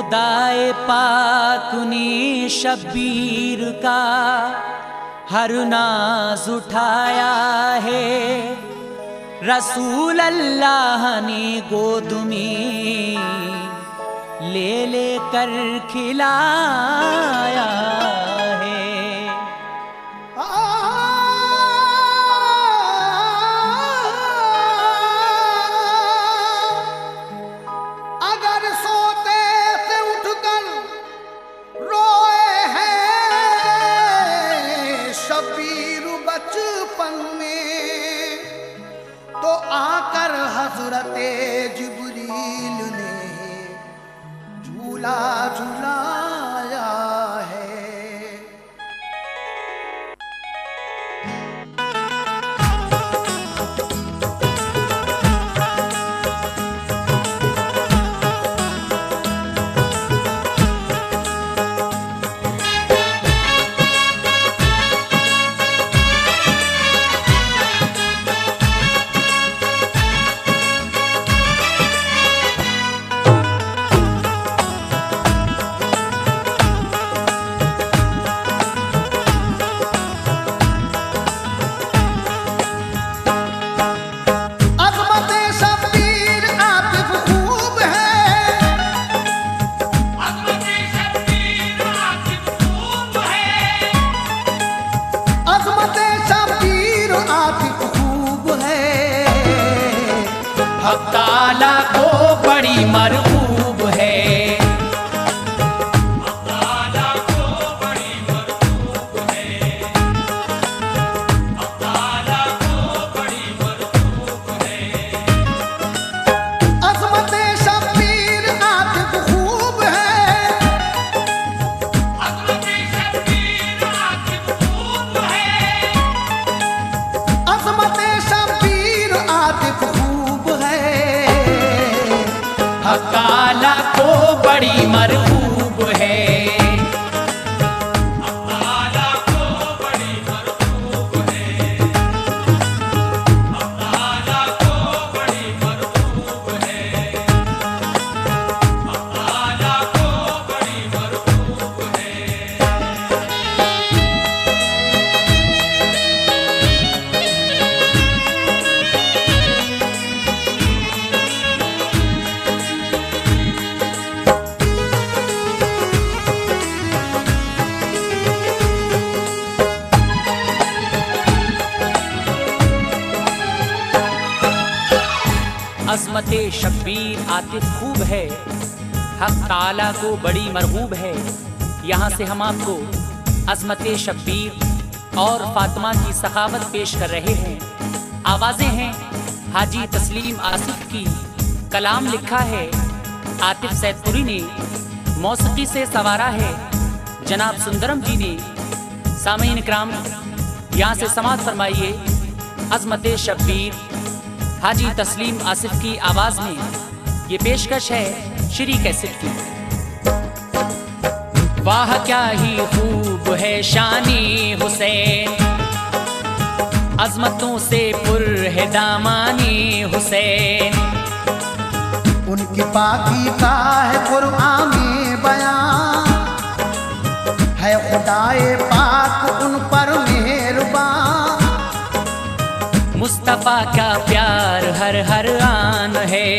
खुदाए पाक ने शब्बीर का हर नाज उठाया है। रसूल अल्लाह ने गोद में ले लेकर खिलाया है। अगर सोते से उठकर रोए हैं शबीर बचपन में, तो आकर हजरते जिब्रील ने झूला झुलाया है। हक़ ताला को बड़ी मरहूब है। हक़ ताला को बड़ी मरहूब है। हक़ ताला को बड़ी मरहूब है। अज़मते शब्बीर आतिफ खूब है। अज़मते शब्बीर आतिफ खूब है। अज़मते शब्बीर आतिफ हक़ ताला को बड़ी मरहूब है। हक़ ताला को बड़ी मरहूब है। हक़ ताला को बड़ी मरहूब है। हक़ ताला को बड़ी मरहूब है। अज़मते शब्बीर आतिफ खूब है। हक़ ताला को बड़ी मरहूब है। यहाँ से हम आपको अज़मते शब्बीर और फातिमा की सखावत पेश कर रहे हैं। आवाज़ें हैं हाजी तस्लीम आसिफ की, कलाम लिखा है आतिफ सैदपुरी ने, मौसीकी से सवारा है जनाब सुंदरम जी ने। सामीन इकराम, यहाँ से समाअत फरमाइए अज़मते शब्बीर हाजी तस्लीम आसिफ की आवाज में। ये पेशकश है श्री कैसेट की। वाह क्या ही खूब है शानी हुसैन, अजमतों से पुर है दामानी हुसैन। उनकी पाकी का है कुरान में बयान, है खुदाए पाक उन पर मेहरबान। मुस्तफा का प्यार हर हर आन है,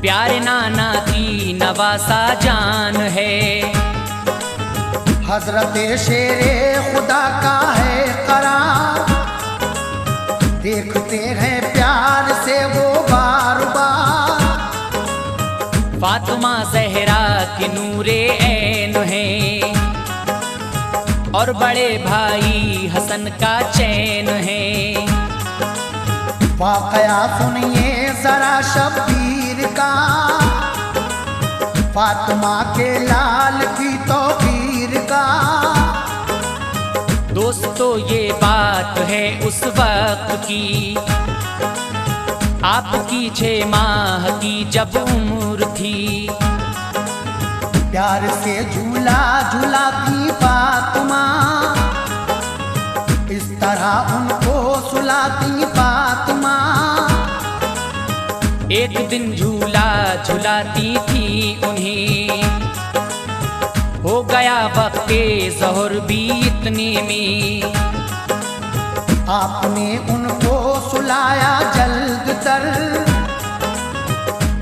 प्यारे नाना की नवासा जान है। हजरत शेरे खुदा का है करार, देखते हैं प्यार से वो बार बार। फातिमा ज़हरा की नूरे ऐन है, और बड़े भाई हसन का चैन है। वाक़या सुनिए जरा शब्बीर का, फातिमा के लाल की तौकीर का। दोस्तों ये बात है उस वक्त की, आपकी 6 माह की जब उम्र थी। प्यार से झूला झूलाती फातिमा, इस तरह उनको सुलाती फातिमा। एक दिन झूला झुलाती थी उन्हीं, हो गया वक्ते ज़ोहर भी इतनी में। आपने उनको सुलाया जल्द तर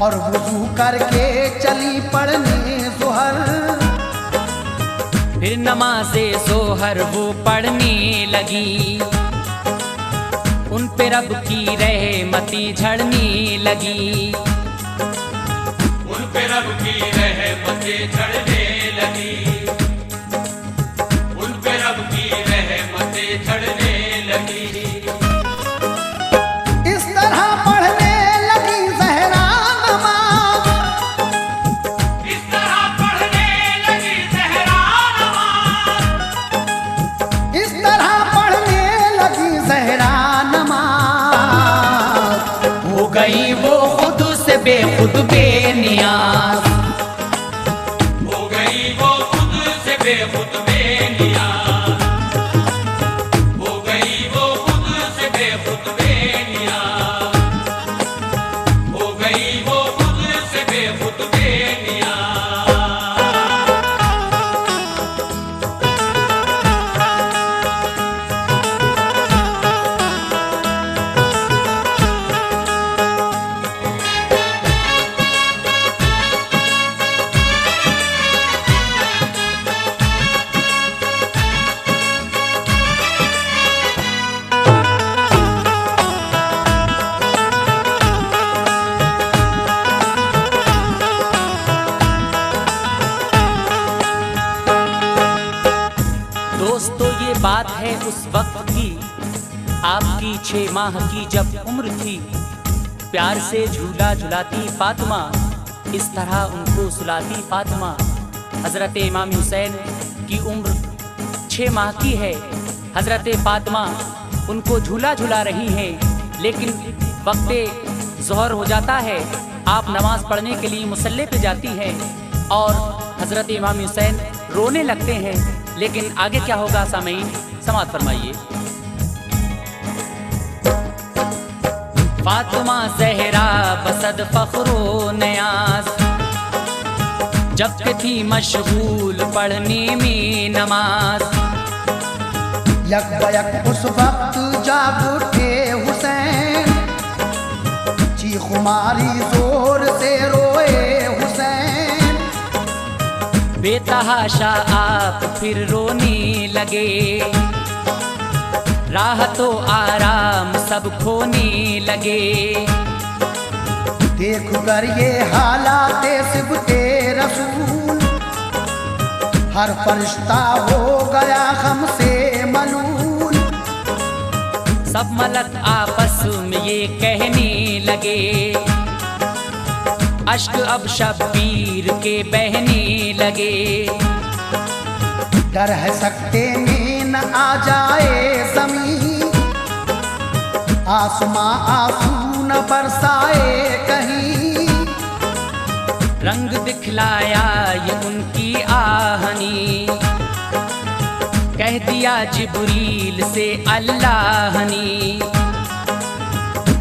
और वुज़ू करके चली पढ़ने ज़ोहर। फिर नमाज़े ज़ोहर वो पढ़ने लगी, उन पे रब की रहमती झड़ने लगी, उन पे रब की रहमतें झड़ने लगी, उन पे रब की रहमतें झड़ने लगी। इस तरह पढ़ने लगी ज़हरा नमाज़, इस तरह पढ़ने लगी ज़हरा नमाज़, इस तरह पढ़ने लगी ज़हरा नमाज़। हो गई वो खुद से बेखुद बेनियाज, हो गई वो खुद से बेखुद बेनियाज, हो गई वो खुद से बेखुद बेनियाज, हो गई वो खुद से बेखुद बेनियाज। दोस्तों ये बात है उस वक्त की, आपकी 6 माह की जब उम्र थी। प्यार से झूला झुलाती फातिमा, इस तरह उनको सुलाती फातिमा। हज़रत इमाम हुसैन की उम्र 6 माह की है। हज़रत फातिमा उनको झूला झुला रही हैं, लेकिन वक्ते ज़ोहर हो जाता है। आप नमाज पढ़ने के लिए मुसल्ले पे जाती हैं और हज़रत इमाम हुसैन रोने लगते हैं। लेकिन आगे क्या होगा सामईन, समाअत फरमाइए। फातिमा ज़हरा बसद फ़ख्रो नयाज, जब के थी मशगूल पढ़ने में नमाज। यक बयक उस वक्त जाग उठे हुसैन, चीख मारी जोर से रोए हुसैन। बेतहाशा आप फिर रोने लगे, राहतो आराम सब खोने लगे। देख कर ये हालात सिबते रसूल, हर फरिश्ता हो गया गम से मलूल। सब मलक आपस में ये कहने लगे, अश्क अब शब्बीर के बहने लगे। डर है सकते में न आ जाए ज़मीं, आसमां आंसू न बरसाए कहीं। रंग दिखलाया ये उनकी आहनी, कह दिया जिब्रील से अल्लाह ने।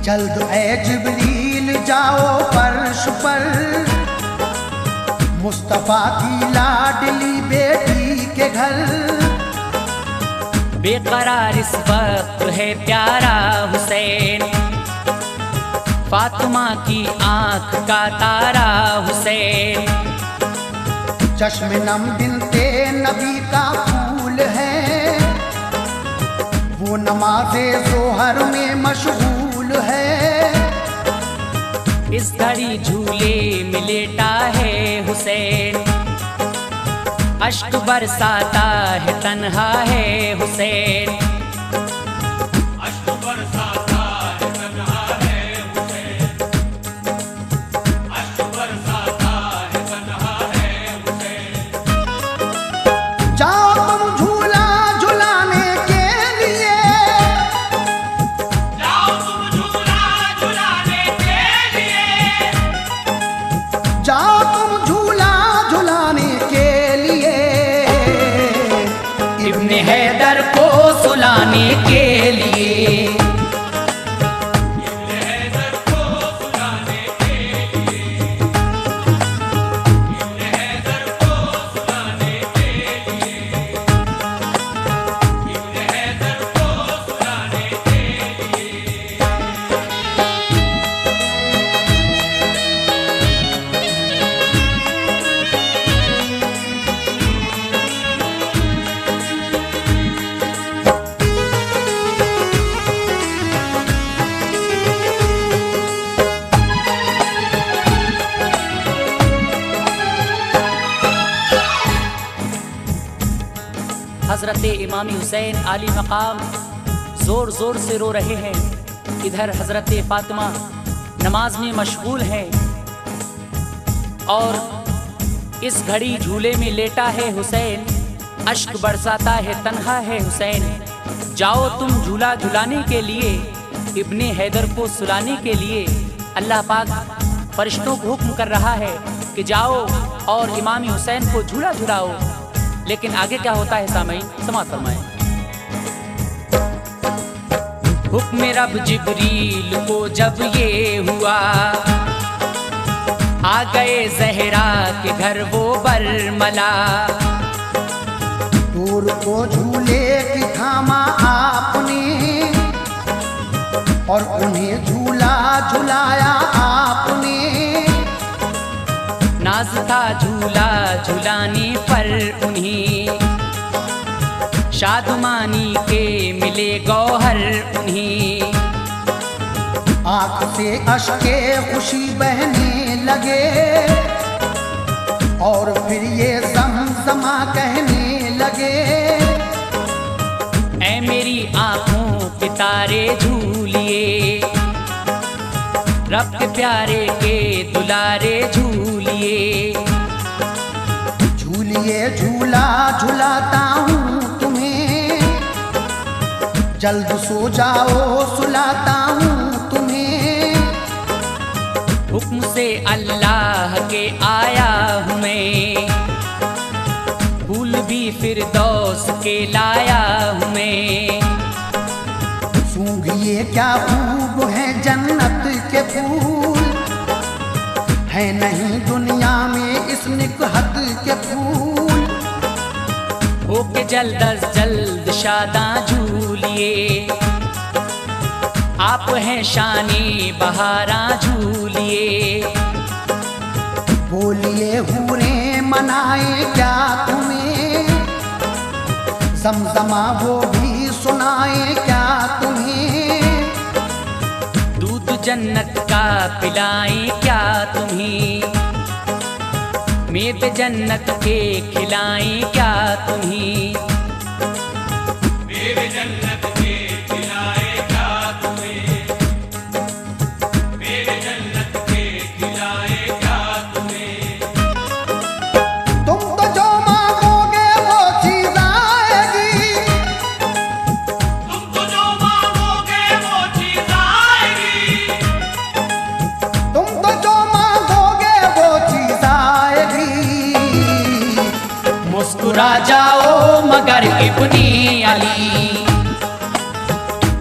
जल्द ए जिब्रील जाओ फर्श पर, मुस्तफा की लाडली बेटी के घर। बेकरार इस वक्त है प्यारा हुसैन, फातिमा की आंख का तारा हुसैन। चश्मे नम बिनते नबी का फूल है, वो नमाज़े ज़ोहर में मशगूल है। इस घड़ी झूले में लेटा है हुसैन, अश्क बरसाता है तन्हा है हुसैन। अश्क बरसाता है तन्हा है हुसैन, अश्क बरसाता है तन्हा है हुसैन। जाओ तुम झूला झुलाने के लिए, जाओ तुम झूला झुलाने के लिए, जाओ तुम झूला झुलाने के लिए। इब्ने हैदर को सुलाने के लिए, इब्ने हैदर को सुलाने के लिए, हज़रत इमाम हुसैन आली मकाम ज़ोर ज़ोर से रो रहे हैं। इधर हज़रत फ़ातिमा नमाज में मशगूल हैं और इस घड़ी झूले में लेटा है हुसैन, अश्क बरसाता है तन्हा है हुसैन। जाओ तुम झूला झुलाने के लिए, इब्ने हैदर को सुलाने के लिए। अल्लाह पाक फरिश्तों को हुक्म कर रहा है कि जाओ और इमाम हुसैन को झूला झुलाओ। लेकिन आगे क्या होता है सामईन, समाअत फरमाएं। हुक्म रब जिब्रील को जब ये हुआ, आ गए ज़हरा के घर वो बरमला। दूर को झूले की थामा आपने और उन्हें झूला झुलाया आपने। नाज था झूला झुलाने पर उन्हें, शादमानी के मिले गौहर उन्हें। आँख से अश्के खुशी बहने लगे और फिर ये समसमा कहने लगे। ऐ मेरी आँखों के तारे झूलिए, रब के प्यारे के दुलारे झूलिए। झूलिए झूला झुलाता हूँ तुम्हें, जल्द सो जाओ सुलाता हूँ तुम्हें। हुक्म से अल्लाह के आया हूँ मैं, फूल भी फिरदौस के लाया हूँ मैं। सूंघिए क्या खूब है जन्नत के फूल, है नहीं दुनिया में इस निकहत के फूल। होके जल्द अज जल्द शादा झूलिए, आप हैं शानी बहारा झूलिए। बोलिए हूरें मनाए क्या तुम्हें, समसमा वो भी सुनाए क्या तुम्हें। दूध जन्नत का पिलाएं क्या तुम्हें, मेवे जन्नत के खिलाएं क्या तुम्हें। मेरे जन्नत के खिलाए क्या तुम्हें, मेरे जन्नत के खिलाए क्या तुम्हें। तुम तो जो मांगोगे वो चीज आएगी, तुम तो जो मांगोगे वो चीज आएगी। तुम तो जो मांगोगे वो चीज आएगी। मुस्कुरा जाओ मगर इब्ने अली,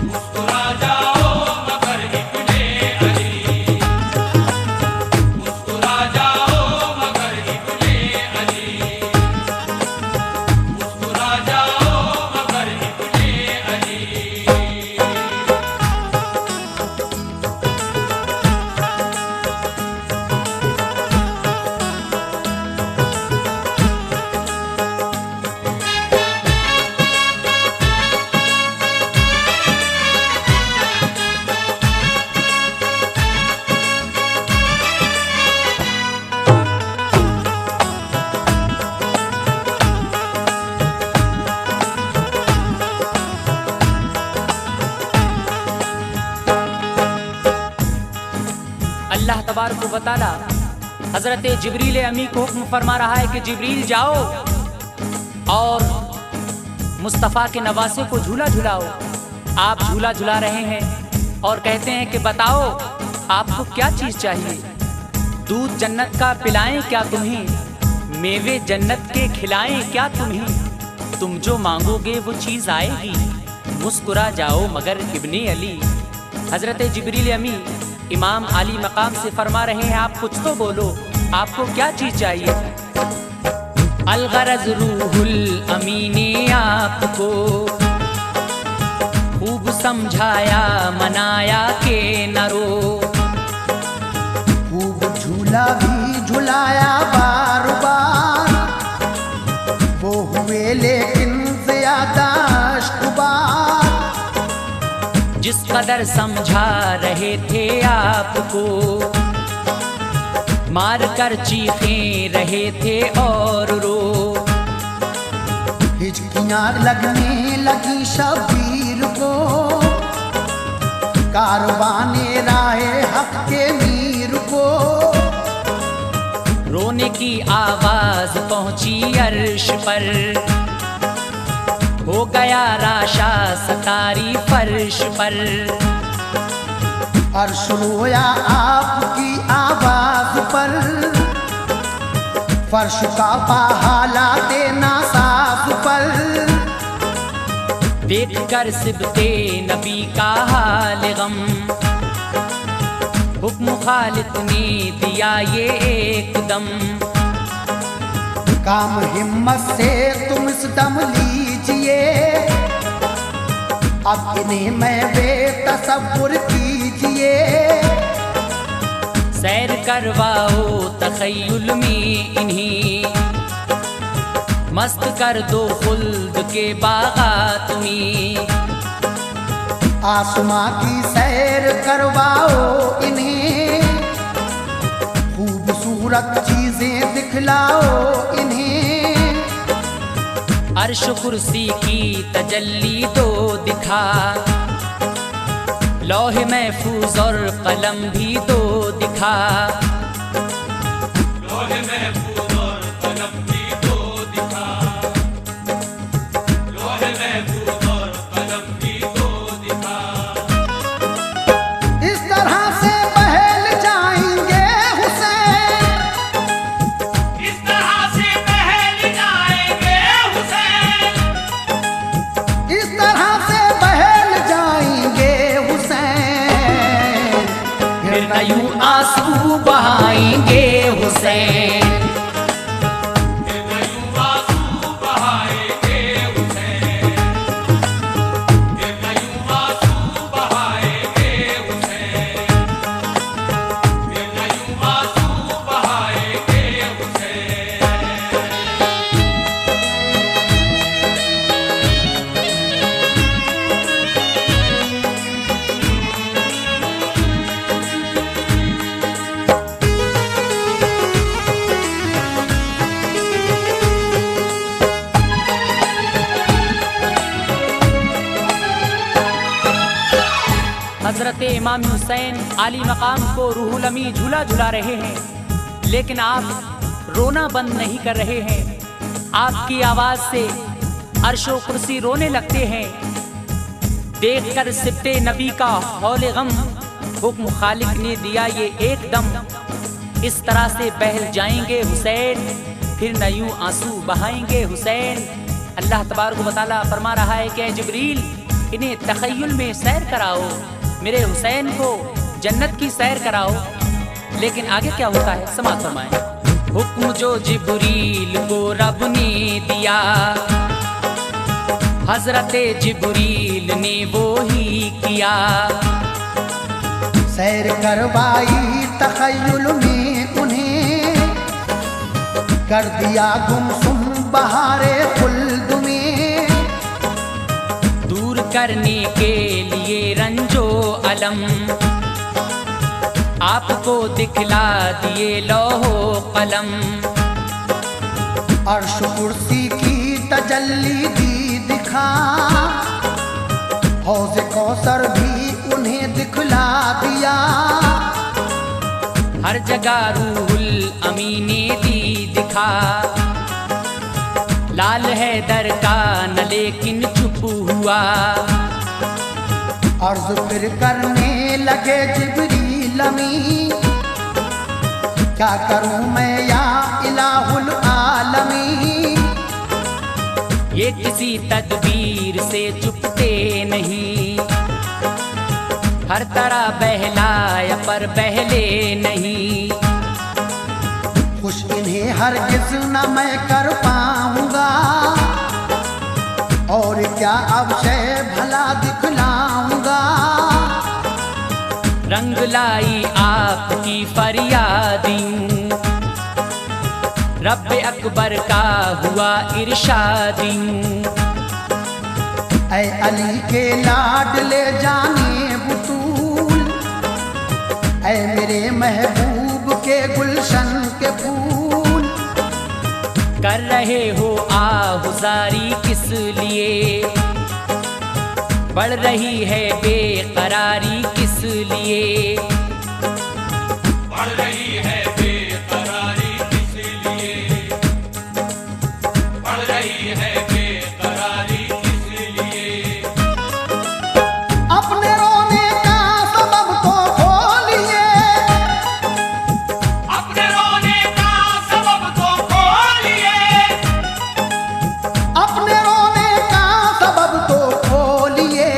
मुस्कुरा जाओ मगर इब्ने अली, मुस्कुरा जाओ मगर इब्ने अली, मुस्कुरा जाओ मगर इब्ने अली। अल्लाह तबारक व तआला हज़रत जिब्रील अमी को हुक्म फरमा रहा है कि जिब्रील जाओ और मुस्तफ़ा के नवासे को झूला झुलाओ। आप झूला झुला रहे हैं और कहते हैं कि बताओ आपको क्या चीज़ चाहिए। दूध जन्नत का पिलाएं क्या तुम्हें, मेवे जन्नत के खिलाएं क्या तुम्हें। तुम जो मांगोगे वो चीज़ आएगी, मुस्कुरा जाओ मगर इब्ने अली। हज़रत जिब्रील अमी इमाम आली मकाम से फरमा रहे हैं आप कुछ तो बोलो, आपको क्या चीज़ चाहिए। अलगरज रूहुल अमी ने आपको खूब समझाया मनाया के न रो। खूब झूला भी झुलाया बार बार, वो हुए लेकिन ज्यादा अश्कबार। जिस कदर समझा रहे थे आपको, मार कर चीखें रहे थे और रो। हिचकियां लगने लगी शबीर को, कारवाने राहे हक के मीर को। रोने की आवाज पहुंची अर्श पर, हो गया राशा सतारी फर्श पर। अर्श रोया आपकी आवाज पर, फर्श का बहाला देना साफ पर। देख कर सिबते नबी का हाल गम, हुक्म खालिक ने दिया ये एकदम। काम हिम्मत से तुम इस दम लीजिए, अब इन्हें मैं बेतसब्बुर कीजिए। सैर करवाओ तखय्युल में इन्हीं, मस्त कर दो खुल्द के बागात में। आसमां की सैर करवाओ इन्हें, खूबसूरत चीजें दिखलाओ इन्हें। अर्श कुर्सी की तजल्ली दो दिखा, लौह महफूज और कलम भी दो दिखा। लौह महफूज और कलम भी दो दिखा, लौह महफूज और कलम भी दो दिखा। इस तरह से बहल जाएंगे हुसैन, इस तरह से बहल जाएंगे हुसैन, इस तरह से बहल जाएंगे हुसैन। फिर न यूं आंसू बहाएंगे हुसैन। फिर न यूं आंसू बहाएंगे हुसैन, फिर न यूं आंसू बहाएंगे हुसैन, फिर न यूं आंसू बहाएंगे हुसैन। हजरत इमाम हुसैन आली मकाम को रूहुल अमी झूला झुला रहे हैं, लेकिन आप रोना बंद नहीं कर रहे हैं। आपकी आवाज से अर्शो कुर्सी रोने लगते हैं। देखकर सिबते नबी का हौले गम, हुक्म खालिक ने दिया ये एकदम। इस तरह से बहल जाएंगे हुसैन, फिर न यूं आंसू बहाएंगे हुसैन। अल्लाह तबारक व तआला फरमा रहा है कि जिब्रील इन्हें तखय्युल में सैर कराओ, मेरे हुसैन को जन्नत की सैर कराओ। लेकिन आगे क्या होता है समाअत फरमाएं। हुक्म जो जिब्रील को रब ने दिया, हजरत जिब्रील ने वो ही किया। सैर करवाई तखय्युल में उन्हें, कर दिया गुमसुम बहारे खुल्द में। दूर करने के लिए रंजो अलम, आपको दिखला दिए लौहो कलम। अर्श कुर्सी की तजल्ली दी दिखा, हौज कौसर भी उन्हें दिखला दिया। हर जगह रूहुल अमी ने दी दिखा, लाल है दर का न लेकिन चुप हुआ। अर्ज फिर करने लगे जिब्रील अमी, क्या करूं मैं या इलाहुल आलमी। ये किसी तदबीर से चुपते नहीं, हर तरह बहलाया पर बहले नहीं। खुश इन्हें हरगिज न मैं कर पाऊंगा, और क्या अब से भला दिखलाऊंगा। रंग लाई आपकी फरियादियों, रब अकबर का हुआ इरशादियों। ऐ अली के लाडले जाने बुतूल, ऐ मेरे महबूब के गुलशन के फूल। कर रहे हो आहुजारी किस लिए, बढ़ रही है बेकरारी किस लिए, बढ़ रही है बेकरारी किस लिए, बढ़ रही है बेकरारी किस लिए। अपने रोने का सबब तो खोलिए, अपने रोने का सबब तो खोलिए, अपने रोने का सबब तो खोलिए।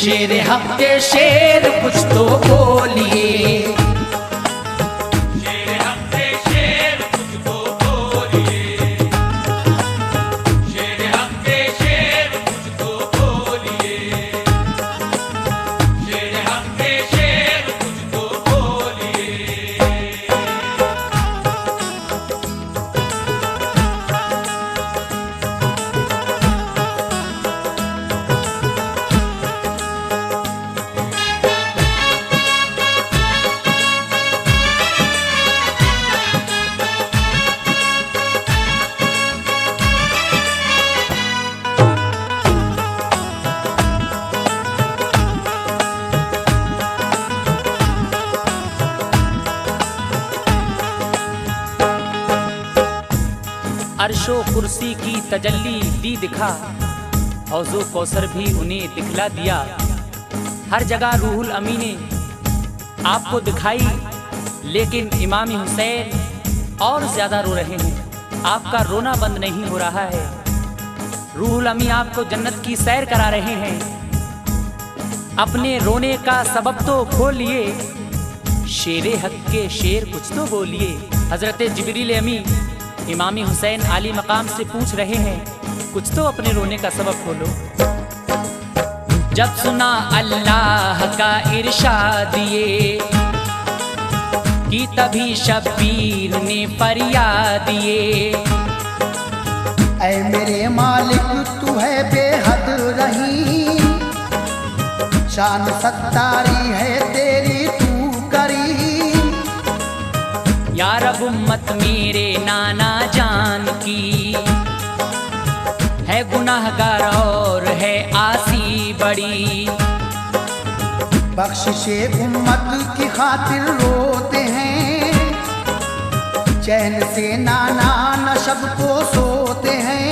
शेर हक के शेर कुछ तो बोलिए, शेर हफ्ते शेर कुछ तो बोलिए, शेर हफ्ते शेर कुछ तो बोलिए, शेर हफ्ते शेर कुछ तो बोलिए। अर्शो कुर्सी की तजल्ली दी दिखा, हौजो कौसर भी उन्हें दिखला दिया। हर जगह रूहुल अमी ने आपको दिखाई, लेकिन इमाम हुसैन और ज्यादा रो रहे हैं। आपका रोना बंद नहीं हो रहा है। रूहुल अमी आपको जन्नत की सैर करा रहे हैं। अपने रोने का सबब तो खोलिए, शेरे हक के शेर कुछ तो बोलिए। हजरत जिब्रील अमी इमामी हुसैन आली मकाम से पूछ रहे हैं, कुछ तो अपने रोने का सबब खोलो। जब सुना अल्लाह का इरशाद ये, कि तभी शब्बीर ने फरियाद ये, ऐ मेरे मालिक तू है बेहद रहीम, शान सत्तारी है तेरी तू करीम। या रब उम्मत मेरे नाना जान की, है गुनाहगार और है आसी बड़ी। बख्शिशे उम्मत की खातिर रोते हैं, चैन से नाना नशब को सोते हैं।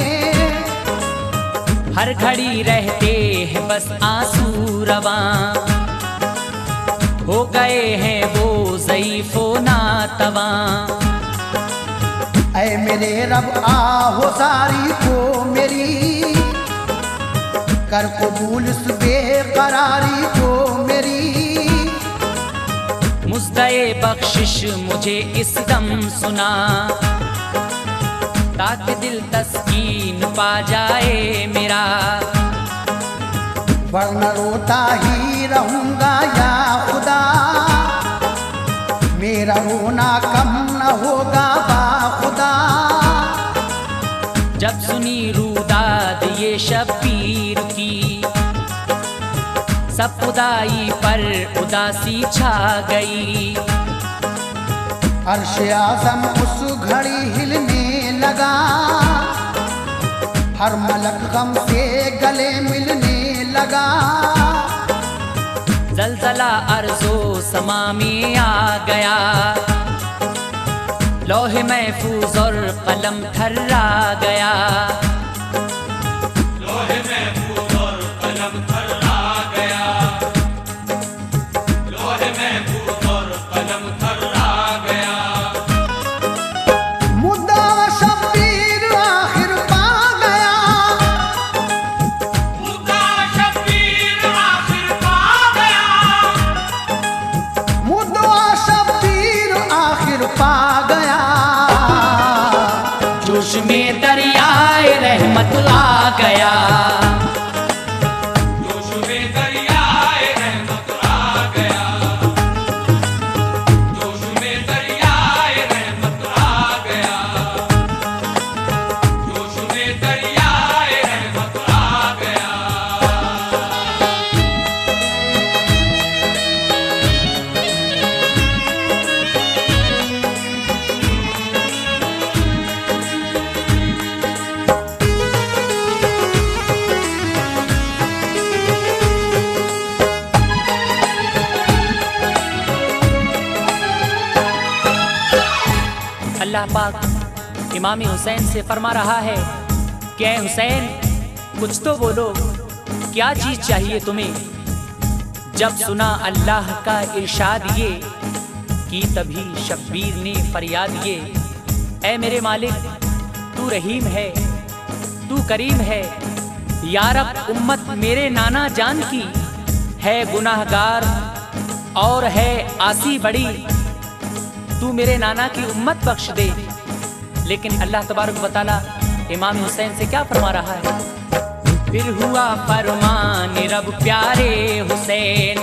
हर घड़ी रहते हैं बस आंसू रवां, हो गए हैं वो ज़ईफ़ो नातवां। ऐ मेरे रब आहुजारी को मेरी, कर कबूल इस बेकरारी को मेरी। मुज़्दए बख्शिश मुझे इस दम सुना, ताकि दिल तस्कीन पा जाए मेरा। वरना रोता ही रहूंगा या खुदा, मेरा रोना कम न होगा बाखुदा। जब सुनी रूदाद ये शब्बीर की, सब खुदाई पर उदासी छा गई। अर्श आज़म उस घड़ी हिलने लगा, हर मलक गम से गले मिलने लगा। जलजला अर्ज़ो समा में आ गया, लौहे महफूज और कलम थर्रा गया। लोहे महफूज और कलम थर्रा गया, लोहे महफूज और कलम थर्रा गया। मुद्दा शब्बीर आखिर पा गया, मुद्दा शब्बीर आखिर पा गया, मुद्दा शब्बीर आखिर पा गया। जोश में दरियाए रहमत आ गया, जोश में दरियाए रहमत आ गया, जोश में दरियाए रहमत आ गया, जोश में दरियाए रहमत आ गया। पाक इमाम हुसैन से फरमा रहा है कि ऐ हुसैन, कुछ तो बोलो, क्या चीज चाहिए तुम्हें। जब सुना अल्लाह का इरशाद ये की, तभी शब्बीर ने फरियाद ये, ऐ मेरे मालिक, तू रहीम है, तू करीम है। या रब, उम्मत मेरे नाना जान की है गुनाहगार और है आसी बड़ी, तू मेरे नाना की उम्मत बख्श दे। लेकिन अल्लाह तबारक व तआला इमाम हुसैन से क्या फरमा रहा है। फिर हुआ फरमान रब प्यारे हुसैन,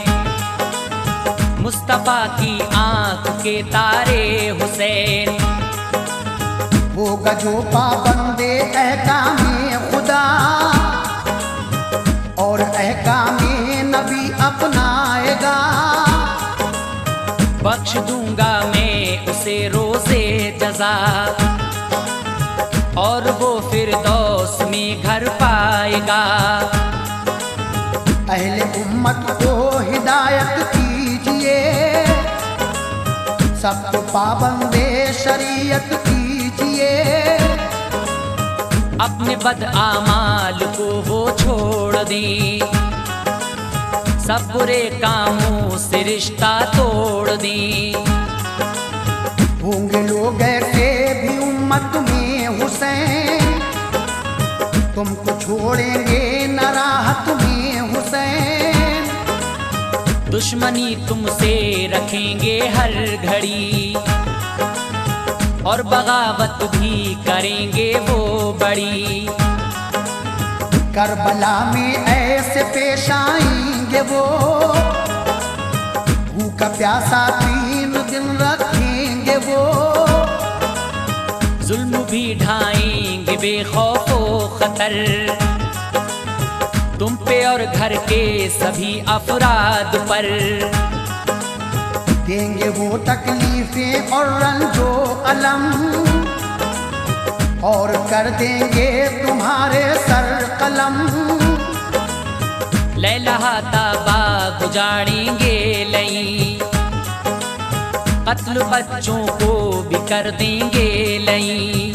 मुस्तफा की आंख के तारे हुसैन। होगा जो पाबंदे अहकामे खुदा और अहकामे नबी अपनाएगा, बख्श दूंगा मैं उसे रोज़े जज़ा, और वो फिरदौस में घर पाएगा। अहले उम्मत को हिदायत कीजिए, सबको पाबंदे शरीयत कीजिए। अपने बद आमाल को वो छोड़ दें, सब बुरे कामों से रिश्ता तोड़ दें। होंगे लोग ऐसे भी उम्मत में हुसैन, तुमको छोड़ेंगे न राहत में हुसैन। दुश्मनी तुमसे रखेंगे हर घड़ी, और बगावत भी करेंगे वो बड़ी। करबला में ऐसे पेश आएंगे वो, भूखा प्यासा 3 दिन रखेंगे वो। जुल्म भी ढाएंगे बेखौफो खतर, तुम पे और घर के सभी अफराद पर। देंगे वो तकलीफें और रंजो अलम, और कर देंगे तुम्हारे सर कलम। लैला ताबा गुजारेंगे लई, कत्ल बच्चों को भी कर देंगे लई।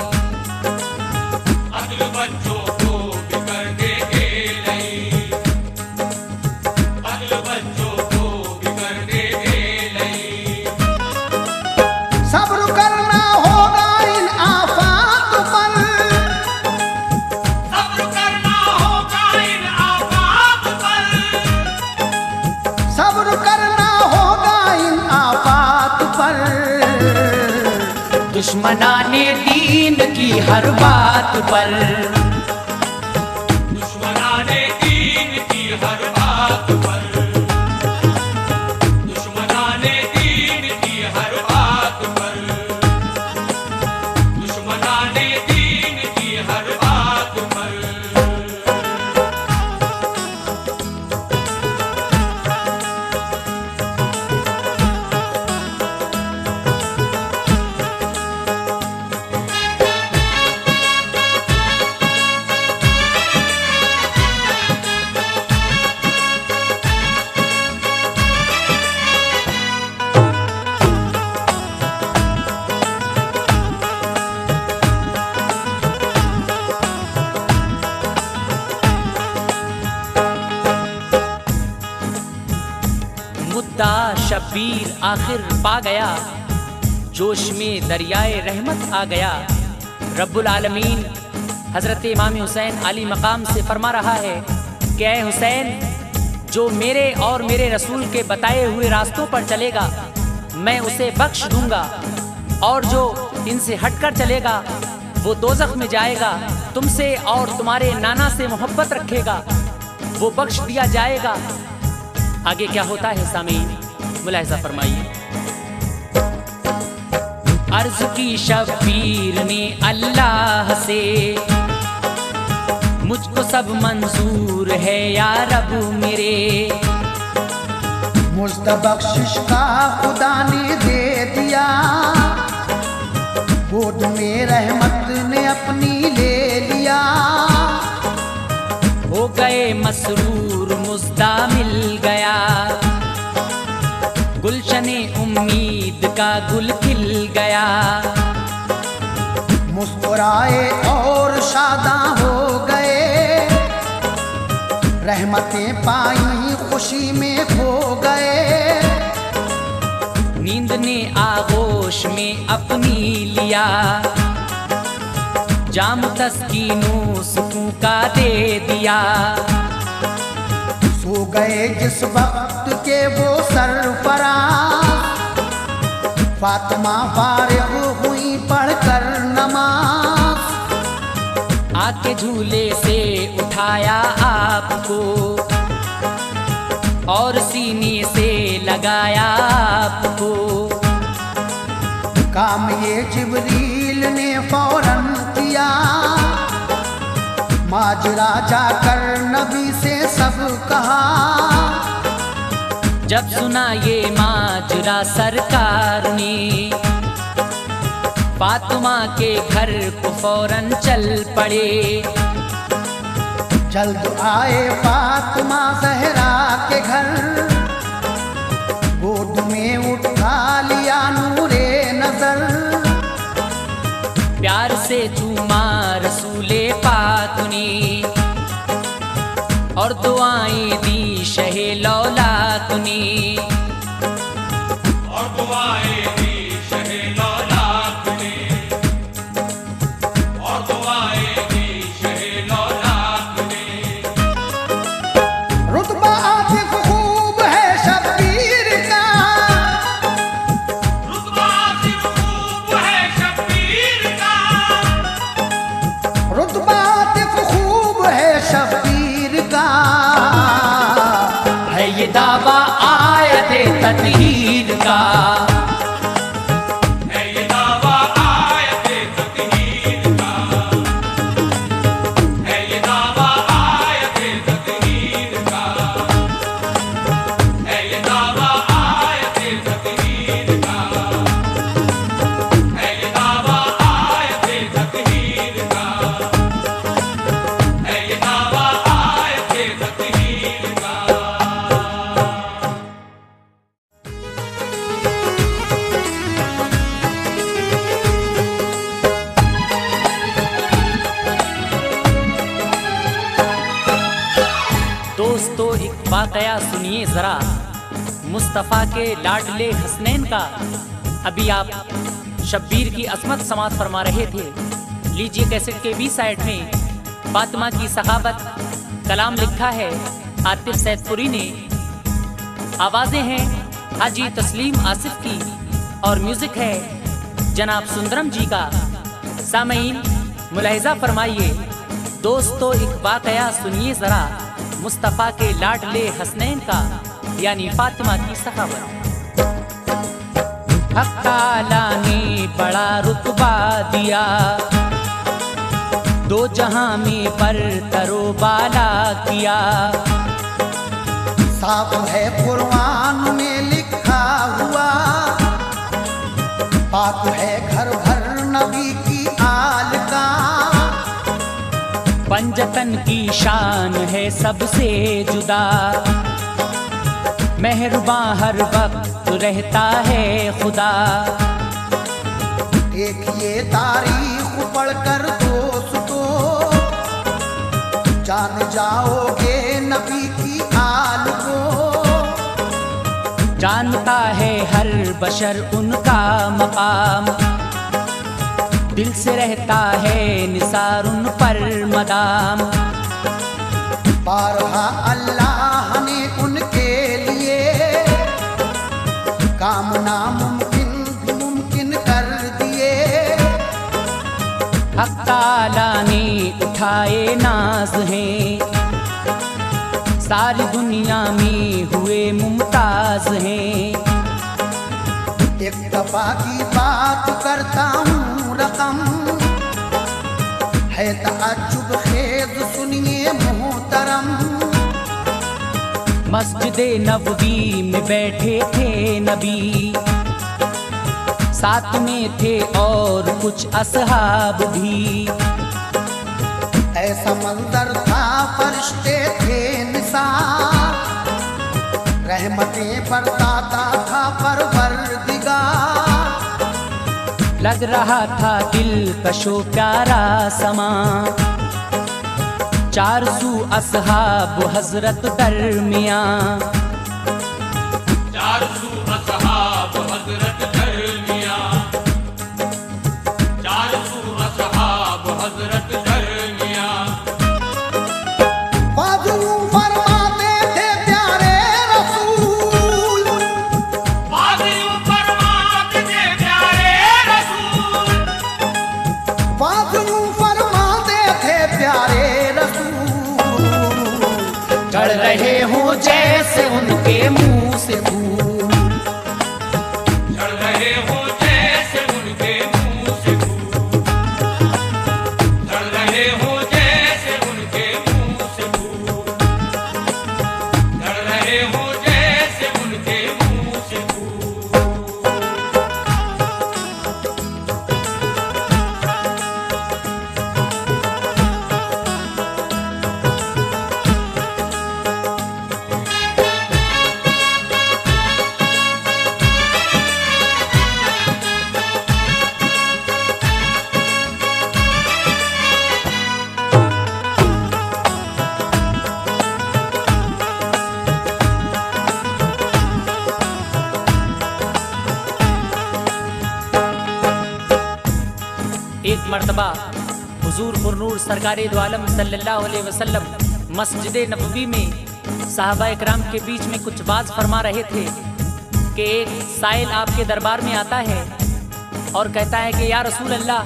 अदल बच्चों को भी कर देंगे लई, अदल बच्चों को भी कर देंगे लई। सब्र करना होगा इन आफात पर, सब्र करना होगा इन आफात पर, सब्र करना होगा इन आफात पर। दुश्मनाने दीन की हर बात पर, दुश्मनाने दीन की हर बात पर, दुश्मनाने दीन की हर बात पर, दुश्मनाने दीन की हर बात पर। मुद्दा शब्बीर आखिर पा गया, जोश में दरियाए रहमत आ गया। रब्बुल आलमीन हज़रत इमाम हुसैन अली मकाम से फरमा रहा है कि ऐ हुसैन, जो मेरे और मेरे रसूल के बताए हुए रास्तों पर चलेगा मैं उसे बख्श दूंगा, और जो इनसे हटकर चलेगा वो दोज़ख में जाएगा। तुमसे और तुम्हारे नाना से मोहब्बत रखेगा वो बख्श दिया जाएगा। आगे क्या होता है सामीन, मुलाहिज़ा फरमाइए। अर्ज की शब्बीर ने अल्लाह से, मुझको सब मंजूर है या रब मेरे। मुझको बख्शिश का खुदा ने दे दिया, गोद में रहमत ने अपनी ले लिया। हो गए मसरूर मुज़्दा मिल गया, गुलशने उम्मीद का गुल खिल गया। घबराए और शादा हो गए, रहमतें पाई खुशी में खो गए। नींद ने आगोश में अपनी लिया, जाम तस्कीनो सुकून का दे दिया। सो गए जिस वक्त के वो सरफराज, फातिमा फारिग हुई पढ़कर नमाज। आके झूले से उठाया आपको और सीने से लगाया आपको। काम ये जिब्रील ने फौरन किया, माजरा जाकर नबी से सब कहा। जब सुना ये माजरा सरकार ने, फातिमा के घर को फौरन चल पड़े। जल्द आए फातिमा ज़हरा के घर, गोद में उठा लिया नूरे नजर। प्यार से चूमा रसूले पाक ने और दुआएं दी शहे लौलाक ने। और दुआएं दी शहे लौलाक ने, और दुआएं दी शहे लौलाक ने। रुतबा आतिफ खूब है शब्बीर का, रुतबा आतिफ खूब है शब्बीर का। रुतबा आतिफ खूब है शब्बीर का। है ये दावा आयते तत्हीर का, है ये दावा आयते तत्हीर का, है ये दावा आयते तत्हीर का, है ये दावा आयते तत्हीर का, है ये दावा आयते तत्हीर का, है ये दावा आयते तत्हीर का। दोस्तों एक वाकया सुनिए जरा, मुस्तफ़ा के लाडले हसनैन का। अभी आप शब्बीर की असमत समात फरमा रहे थे। लीजिए कैसेट के बी साइड में फातिमा की सखावत कलाम लिखा है आतिफ सैदपुरी ने। आवाजें हैं हाजी तस्लीम आसिफ की और म्यूजिक है जनाब सुंदरम जी का। सामईन मुलाहिजा फरमाइए। दोस्तों एक वाकया सुनिए जरा, मुस्तफ़ा के लाडले हसनैन का यानी फातिमा की सखावत। हक़ ताला ने बड़ा रुतबा दिया, दो जहां में बरतरो बाला किया। साफ है कुरान में लिखा हुआ, पाक है घर भर नबी की आल का। पंजतन की शान है सबसे जुदा, मेहरबान हर वक्त रहता है खुदा। देखिए तारीख पढ़कर दोस्तों, जान जाओगे नबी की आल को। जानता है हर बशर उनका मकाम, दिल से रहता है निसार उन पर मदाम। बारहा अल्लाह ने उनके लिए काम नामुमकिन भी मुमकिन कर दिए। हक़ ताला ने उठाए नाज हैं, सारी दुनिया में हुए मुमताज हैं। एक दफा की बात करता हूँ रकम, है ताज्जुब खेद सुनिए मोहतरम। मस्जिद नबवी में बैठे थे नबी, साथ में थे और कुछ असहाब भी। ऐसा मंजर था फरिश्ते थे निसार, रहमतें बरसाता था परवरदिगार। लग रहा था दिल कशो प्यारा समा, चार सू असहाब हजरत दरमिया, चार सू असहाब हजरत दरमिया, चार सू असहाब हजरत दरमिया। बाजू फरमाते थे प्यारे रसूल, बाजू फरमाते थे प्यारे रसूल, बाजू फरमाते थे प्यारे रसूल, चढ़ रहे हो जैसे उनके मुंह से फूल, चढ़ रहे हो जैसे उनके मुंह से फूल, चढ़ रहे हो जैसे उनके मुंह से फूल, चढ़ रहे हो जैसे उनके मुंह से फूल। एक मर्तबा हुजूर पुरनूर सरकारे दो आलम सल्लल्लाहु अलैहि वसल्लम मस्जिद नबवी में साहबा इकराम के बीच में कुछ बात फरमा रहे थे कि एक साइल आपके दरबार में आता है और कहता है कि या रसूल अल्लाह,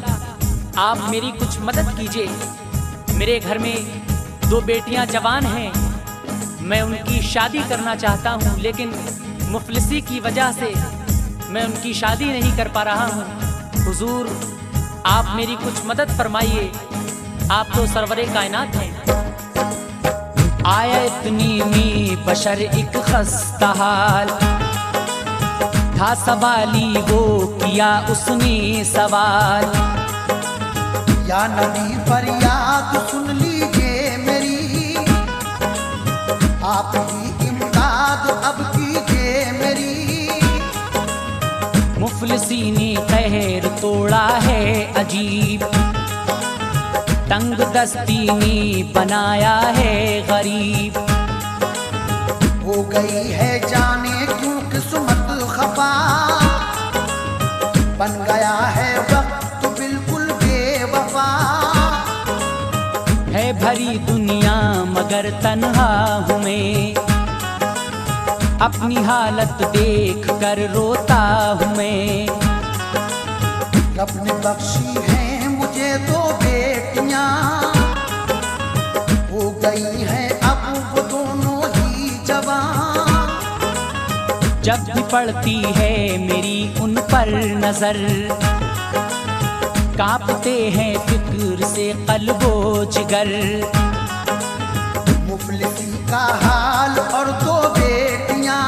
आप मेरी कुछ मदद कीजिए। मेरे घर में दो बेटियां जवान हैं, मैं उनकी शादी करना चाहता हूं, लेकिन मुफलिसी की वजह से मैं उनकी शादी नहीं कर पा रहा हूं। हुजूर, आप मेरी कुछ मदद फरमाइए, आप तो सरवरे कायनात हैं। आया इतनी में बशर एक खस्ता हाल था, सवाली वो किया उसने सवाल, या नबी फरियाद सुन लीजिए मेरी, आप ही इमदाद अब कीजिए मेरी, मुफलिसी ने कहर तोड़ा है अजीब, तंग दस्ती ने बनाया है गरीब, हो गई है जाने क्यों किस्मत खफा, बन गया है वक्त बिल्कुल बेवफा, है भरी दुनिया मगर तन्हा हूँ मैं, अपनी हालत देख कर रोता हूँ मैं। रब ने बख्शी है मुझे दो बेटियां, हो गई है अब वो दोनों ही जवान, जब भी पड़ती है मेरी उन पर नजर, कांपते हैं फिक्र से कल्बो जिगर, मुफलिसी का हाल और दो बेटियां,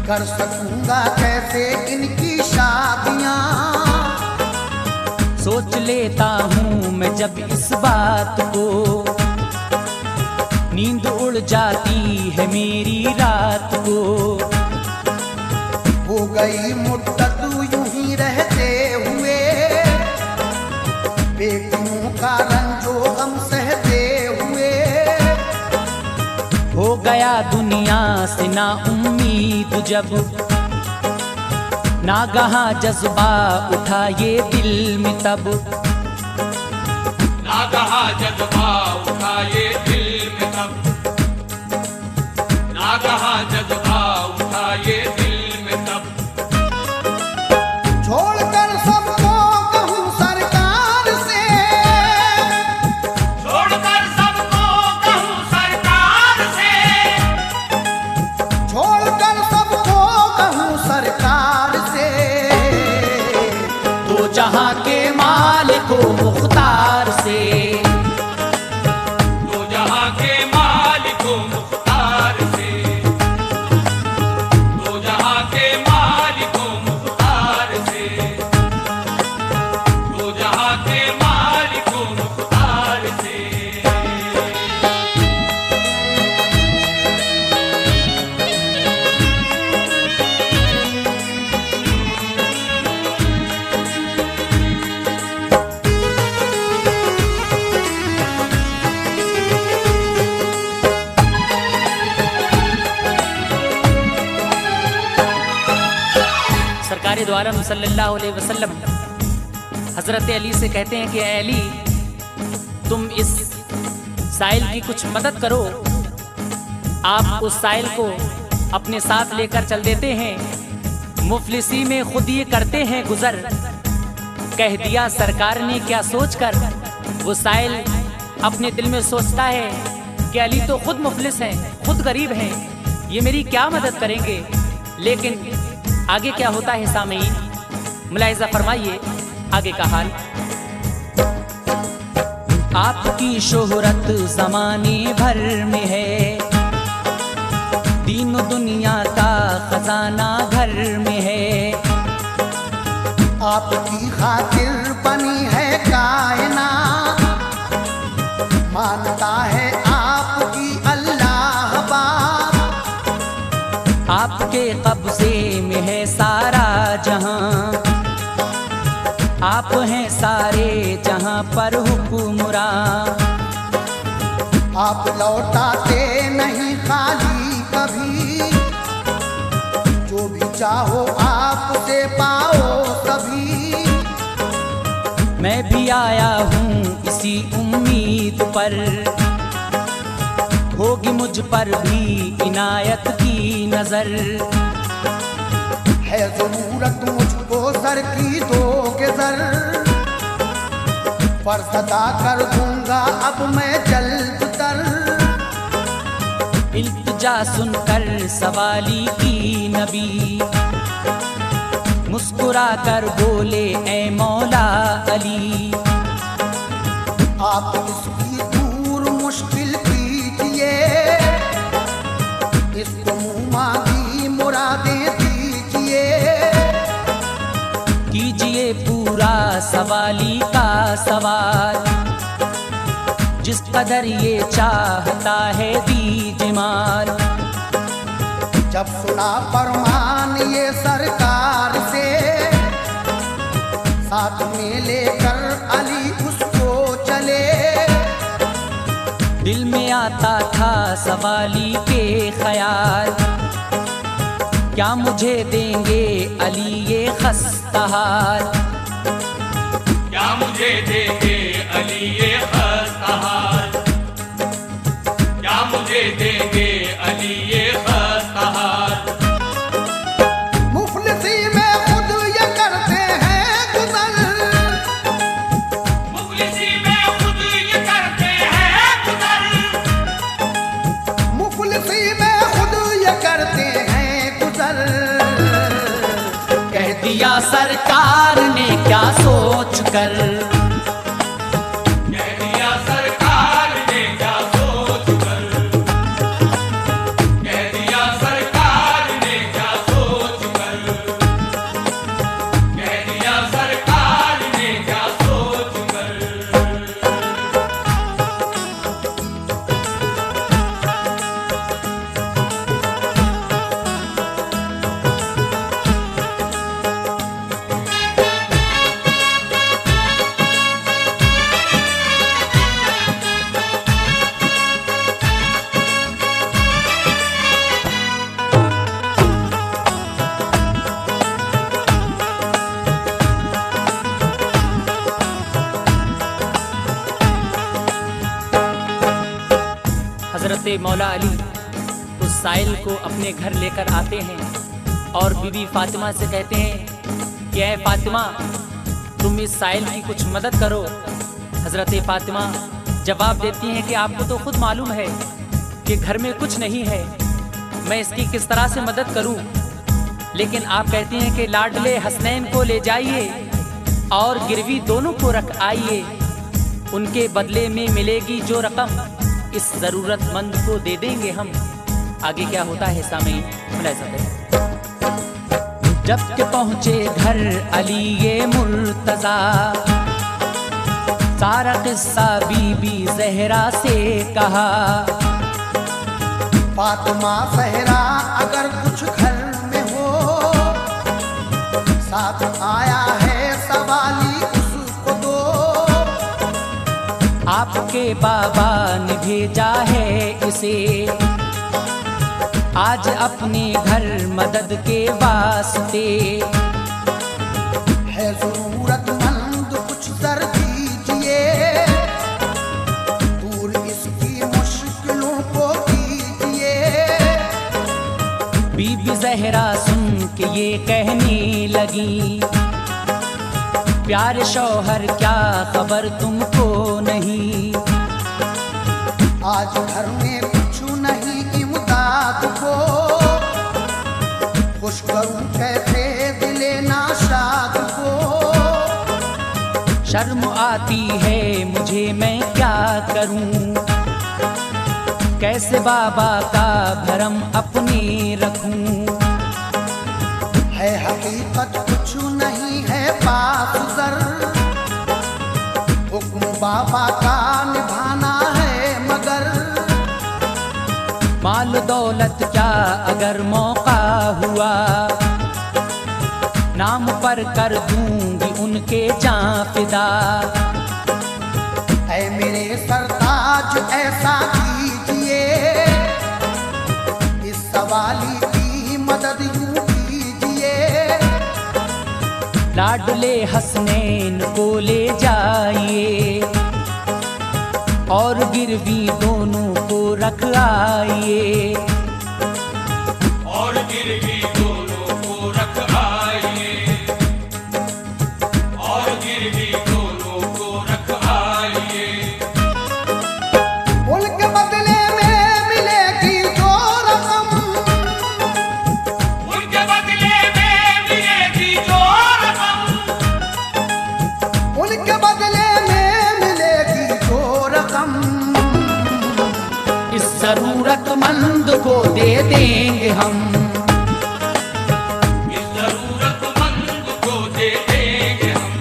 कर सकूंगा कैसे इनकी शादियां, सोच लेता हूँ मैं जब इस बात को, नींद उड़ जाती है मेरी रात को, हो गई मुद्दत यूं ही रहते हुए, बेटियों का रंजो गम सहते हुए, हो गया दुनिया से ना उम्मीद जब, नागहां जज्बा उठा ये दिल में तब, नागहा जज्बा उठा ये दिल में तब, नागहा जज्बा उठा ये दिल में तब, छोड़कर सबको कहूँ सरकार से, छोड़कर सबको कहूँ सरकार से, छोड़कर सबको कहूँ सरकार से, तो जहां के मालिक को मुख्तार से, आलम सल्लल्लाहु अलैहि वसल्लम हज़रत अली से कहते हैं कि अली, तुम इस साइल की कुछ मदद करो। आप उस साइल को अपने साथ लेकर चल देते हैं। मुफलिसी में खुद ये करते हैं गुजर, कह दिया सरकार ने क्या सोचकर। वो साइल अपने दिल में सोचता है कि अली तो खुद मुफलिस हैं, खुद गरीब हैं, ये मेरी क्या मदद करेंगे। लेकिन आगे क्या होता है सामीन, मुलाहिज़ा फरमाइए आगे का हाल। आपकी शोहरत ज़माने भर में है, दीन दुनिया का खजाना घर में है। आपकी खातिर बनी है कायनात, मानता है आपकी अल्लाह बाप। आपके कब्जे में है सारा जहां, आप हैं सारे जहां पर हुक्मरां। आप लौटाते नहीं खाली कभी, जो भी चाहो आपसे पाओ तभी। मैं भी आया हूँ इसी उम्मीद पर, होगी मुझ पर भी इनायत की नजर। है जरूरत मुझको सर की दोगे सर, फर्ज अदा कर दूंगा अब मैं जल्द तर। इल्तिजा सुनकर सवाली की नबी, मुस्कुरा कर बोले ऐ मौला अली। आप इसकी दूर मुश्किल कीजिए, इसको मुँह मांगी मुरादें दीजिए। कीजिए पूरा सवाली का सवाल, जिस कदर ये चाहता है दीजिए माल। जब सुना फरमान ये सरकार से, साथ में लेकर अली उसको चले। दिल में आता था सवाली के ख्याल, क्या मुझे देंगे अली ये खस्ता हाल। क्या मुझे देंगे अली ये खस्ता हाल, क्या मुझे देंगे अली ये खस्ता हाल। मुफलिसी में खुद ये करते हैं गुजर, मुफलिसी में खुद ये करते हैं गुजर, मुफलिसी में खुद ये करते हैं गुजर। कह दिया सरकार ने क्या सोच कर, कह दिया सरकार ने क्या सोच कर, कह दिया सरकार ने क्या सोच कर, कह दिया सरकार ने क्या सोच कर। हजरत मौला अली उस साइल को अपने घर लेकर आते हैं और बीबी फातिमा से कहते हैं कि ऐ फातिमा, तुम इस साइल की कुछ मदद करो। हजरत फातिमा जवाब देती हैं कि आपको तो खुद मालूम है कि घर में कुछ नहीं है, मैं इसकी किस तरह से मदद करूं। लेकिन आप कहती हैं कि लाडले हसनैन को ले जाइए और गिरवी दोनों को रख आइए, उनके बदले में मिलेगी जो रकम इस जरूरतमंद को दे देंगे हम। आगे क्या होता है सामीन, मुलाहिज़ा करें। जब के पहुंचे घर अली ये मुर्तजा, सारा किस्सा बीबी ज़हरा से कहा। फातिमा ज़हरा अगर कुछ घर में हो, साथ आया है सवाली उसको दो। आपके बाबा ने भेजा है इसे, आज अपने घर मदद के वास्ते। सहरा सुन के ये कहने लगी, प्यारे शौहर क्या खबर तुमको नहीं, आज घर में कुछ नहीं इमदाद को, खुश करूं कैसे दिले नाशाद को। शर्म आती है मुझे मैं क्या करूं, कैसे बाबा का भरम अपने रखूं। है हकीकत कुछ नहीं है बासुगर, हुक्म बाबा का निभाना है मगर। माल दौलत क्या अगर मौका हुआ, नाम पर कर दूंगी उनके जान फिदा। ऐ मेरे सरताज ऐसा कीजिए, इस सवाली की मदद यूं कीजिए। लाडले हसनैन को ले जाइए, और गिरवी दोनों को रख आइए, और गिरवी दोनों को रख आइए, और गिरवी दोनों को रख आइए। उनके बदले में मिलेगी जो रकम, उनके बदले में मिलेगी जो रकम, उनके बदले में मिलेगी जो रकम। इस जरूरतमंद को दे देंगे हम, इस जरूरतमंद को दे देंगे हम,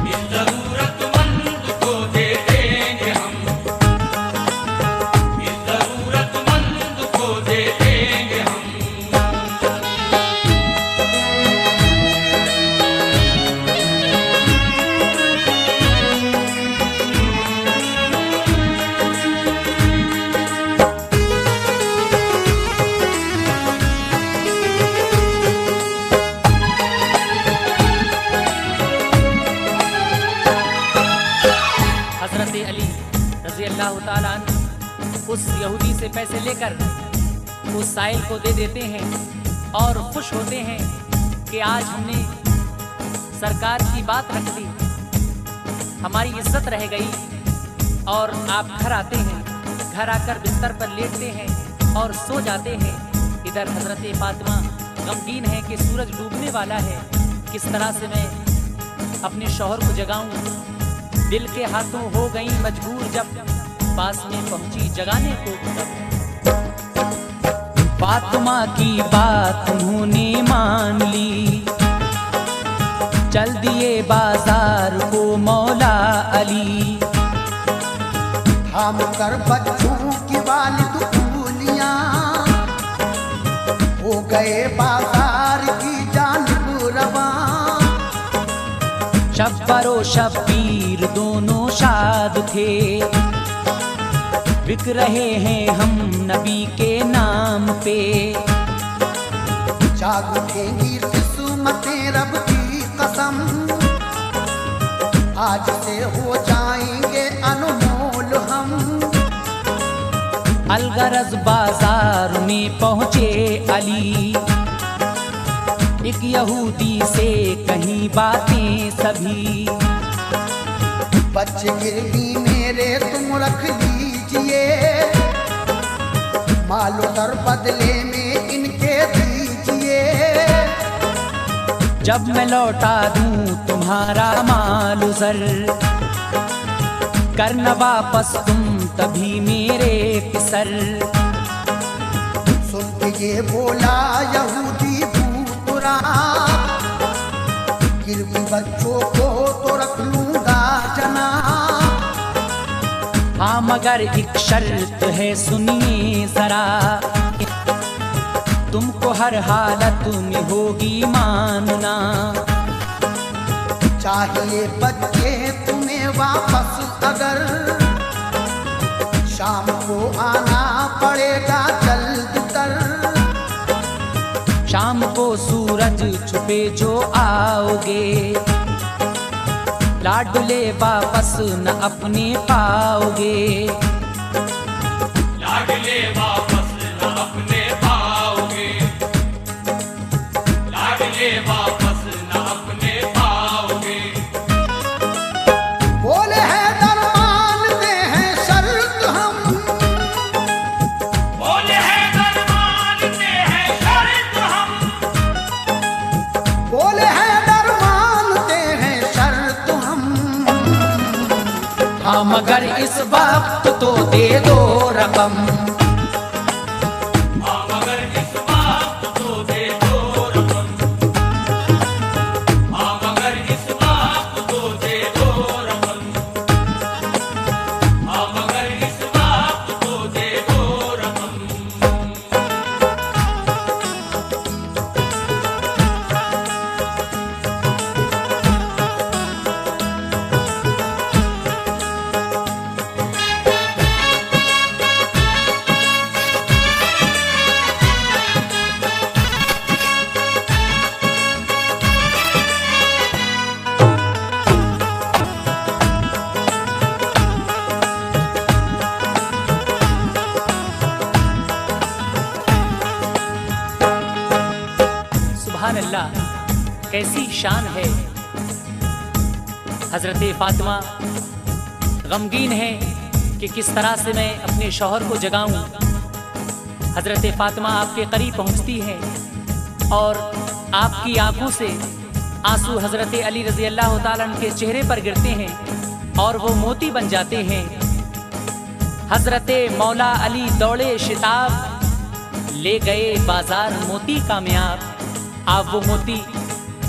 इस जरूरतमंद को दे देंगे हम, इस जरूरतमंद को दे देंगे हम। हजरत अली रजी अल्लाह ताला अन्हु उस यहूदी से पैसे लेकर उस साइल को दे देते हैं और खुश होते हैं कि आज हमने सरकार की बात रख दी, हमारी इज्जत रह गई। और आप घर आते हैं, घर आकर बिस्तर पर लेटते हैं और सो जाते हैं। इधर हजरत फातिमा गमगीन है कि सूरज डूबने वाला है, किस तरह से मैं अपने शौहर को जगाऊं। दिल के हाथों हो गई मजबूर, जब पास में पहुंची जगाने को तब। फातिमा की बात उन्होंने मान ली, चल दिए बाजार को मौला अली। थाम कर बच्चों की वालिद कूलियां, हो गए बाजार की जानिब रवां। शब्बरो शब्बीर दोनों शाद थे, बिक रहे हैं हम नबी के नाम पे। जाग उठेंगी किस्मतें रब की कसम, आज से हो जाएंगे अनमोल हम। अलगरज बाजार में पहुंचे अली, एक यहूदी से कहीं बातें सभी। बच्चे गिरवी मेरे तुम रख लीजिए, मालो दर बदले में इनके दीजिए। जब मैं लौटा दूं तुम्हारा माल उजर, करना वापस तुम तभी मेरे पिसर। सुन के ये बोला यहूदी भूतरा, गिरवी बच्चों को तो रख लूंगा जना। हाँ मगर एक शर्त है सुनिए जरा, तुमको हर हालत में होगी मानना। चाहिए बच्चे तुम्हें वापस अगर, शाम को आना पड़ेगा जल्द तर। शाम को सूरज छुपे जो आओगे, लाडले वापस न अपने पाओगे। लाडले वापस न अपने पाओगे, हाँ मगर इस वक्त तो दे दो रकम। हाँ मगर इस वक्त तो दे दो रकम। हाँ मगर इस वक्त तो दे दो रकम। हाँ मगर इस वक्त तो दे दो रकम। सुभान अल्लाह, कैसी शान है। हजरत फातिमा गमगीन है कि किस तरह से मैं अपने शौहर को जगाऊं। हजरत फातिमा आपके करीब पहुंचती हैं और आपकी आंखों से आंसू हजरत अली रजी अल्लाह ताला अन्हु के चेहरे पर गिरते हैं और वो मोती बन जाते हैं। हजरत मौला अली दौड़े शिताब, ले गए बाजार मोती कामयाब। आप वो मोती